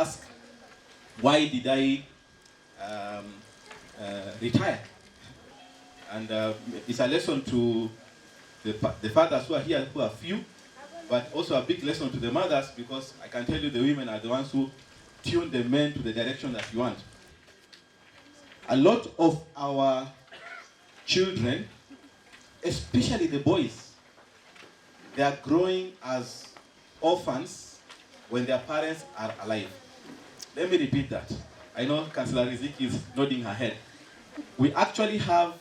ask, why did I retire? And it's a lesson to the fathers who are here, who are few, but also a big lesson to the mothers, because I can tell you the women are the ones who tune the men to the direction that you want. A lot of our children, especially the boys, they are growing as orphans when their parents are alive. Let me repeat that. I know Councillor Riziki is nodding her head. We actually have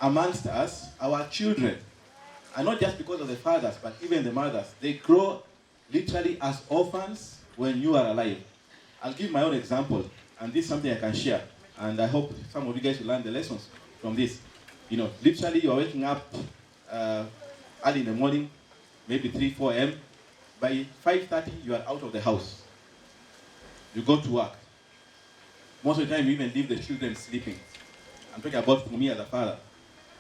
amongst us our children, and not just because of the fathers, but even the mothers. They grow literally as orphans when you are alive. I'll give my own example, and this is something I can share, and I hope some of you guys will learn the lessons from this. You know, literally you're waking up early in the morning, maybe 3, 4 a.m. By 5:30, you are out of the house. You go to work. Most of the time, you even leave the children sleeping. I'm talking about for me as a father.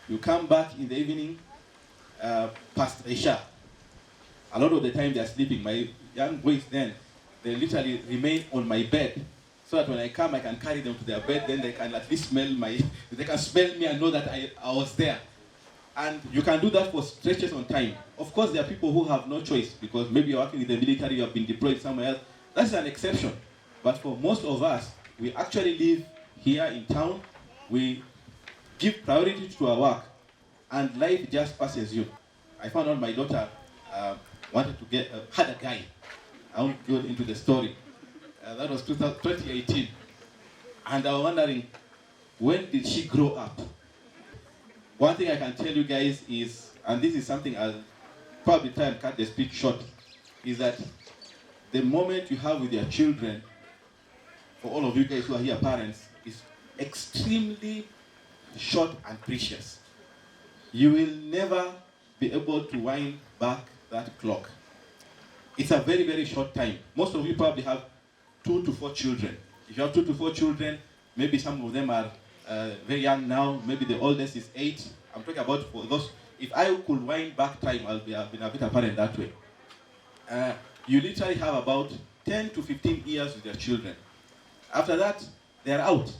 You come back in the evening, past Isha. A lot of the time, they are sleeping. My young boys then, they literally remain on my bed, so that when I come, I can carry them to their bed. Then they can at least smell they can smell me and know that I was there. And you can do that for stretches on time. Of course, there are people who have no choice, because maybe you're working in the military, you have been deployed somewhere else. That's an exception. But for most of us, we actually live here in town. We give priority to our work, and life just passes you. I found out my daughter wanted to had a guy. I won't go into the story. That was 2018. And I was wondering, when did she grow up? One thing I can tell you guys is, and this is something I'll probably try and cut the speech short, is that the moment you have with your children, for all of you guys who are here parents, is extremely short and precious. You will never be able to wind back that clock. It's a very, very short time. Most of you probably have 2 to 4 children. If you have 2 to 4 children, maybe some of them are very young now, maybe the oldest is 8. I'm talking about for those, if I could wind back time, I'll be a bit apparent that way. You literally have about 10 to 15 years with your children. After that, they're out.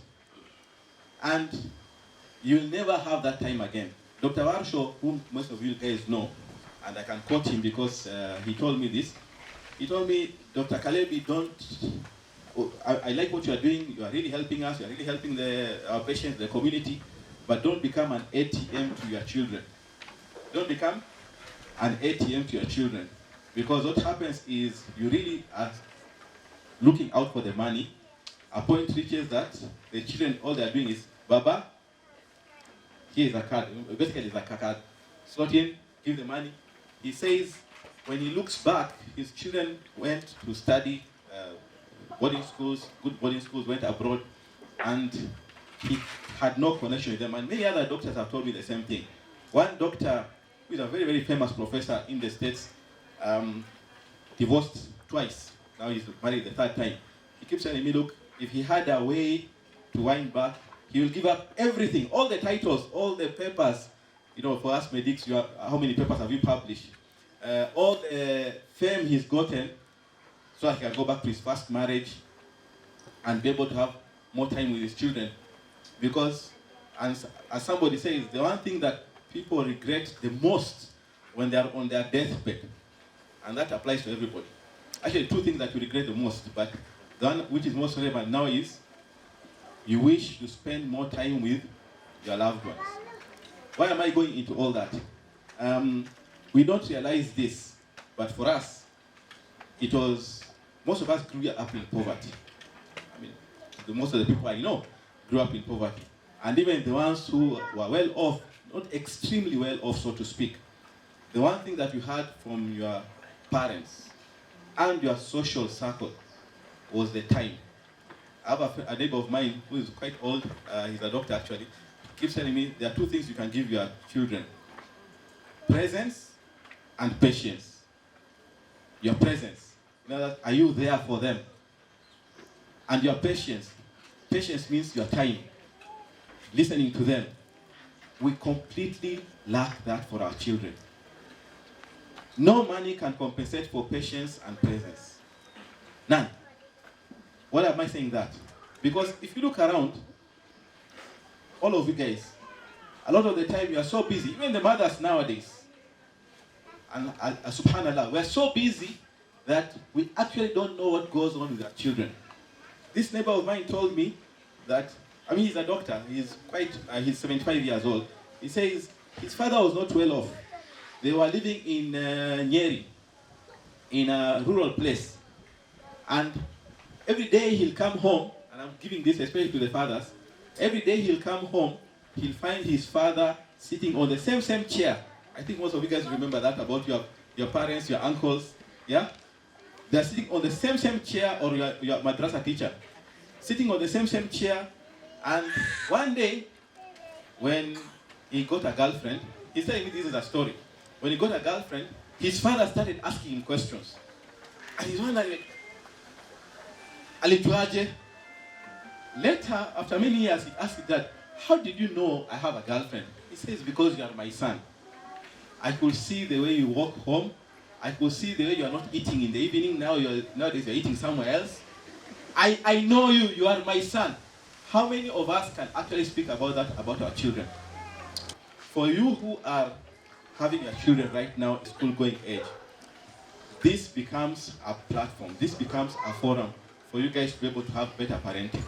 And you'll never have that time again. Dr. Warshaw, whom most of you guys know, and I can quote him because he told me this. He told me, Dr. Kalebi, I like what you are doing. You are really helping us. You are really helping our patients, the community. But don't become an ATM to your children. Don't become an ATM to your children. Because what happens is you really are looking out for the money. A point reaches that the children, all they are doing is, Baba, here is a card. Basically, it's like a card. Slot in, give the money. He says, when he looks back, his children went to study boarding schools, good boarding schools, went abroad, and he had no connection with them. And many other doctors have told me the same thing. One doctor, who is a very, very famous professor in the States, divorced twice. Now he's married the 3rd time. He keeps telling me, look, if he had a way to wind back, he will give up everything, all the titles, all the papers. You know, for us medics, how many papers have you published? All the fame he's gotten, so he can go back to his first marriage and be able to have more time with his children. Because, as somebody says, the one thing that people regret the most when they are on their deathbed, and that applies to everybody. Actually, 2 things that you regret the most, but the one which is most relevant now is you wish to spend more time with your loved ones. Why am I going into all that? We don't realize this, but for us, it was, most of us grew up in poverty. I mean, most of the people I know grew up in poverty. And even the ones who were well off, not extremely well off, so to speak, the one thing that you had from your parents and your social circle was the time. I have a neighbor of mine who is quite old, he's a doctor actually, keeps telling me there are 2 things you can give your children: presence and patience. Your presence, in other words, are you there for them? And your patience. Patience means your time, listening to them. We completely lack that for our children. No money can compensate for patience and presence. None. Why am I saying that? Because if you look around, all of you guys, a lot of the time you are so busy, even the mothers nowadays, and subhanallah, we are so busy that we actually don't know what goes on with our children. This neighbor of mine told me that, he's a doctor, he's 75 years old. He says his father was not well off. They were living in Nyeri, in a rural place. And every day he'll come home, and I'm giving this especially to the fathers, every day he'll come home, he'll find his father sitting on the same chair. I think most of you guys remember that about your parents, your uncles, yeah? They're sitting on the same chair, or your madrasa teacher, sitting on the same chair. And one day, when he got a girlfriend, he's telling me this is a story. When he got a girlfriend, his father started asking him questions. And he's wondering, alituaje? Later, after many years, he asked that, how did you know I have a girlfriend? He says, because you are my son. I could see the way you walk home. I could see the way you are not eating in the evening. Nowadays you're eating somewhere else. I know you. You are my son. How many of us can actually speak about that, about our children? For you who are having your children right now at school-going age, this becomes a platform. This becomes a forum for you guys to be able to have better parenting.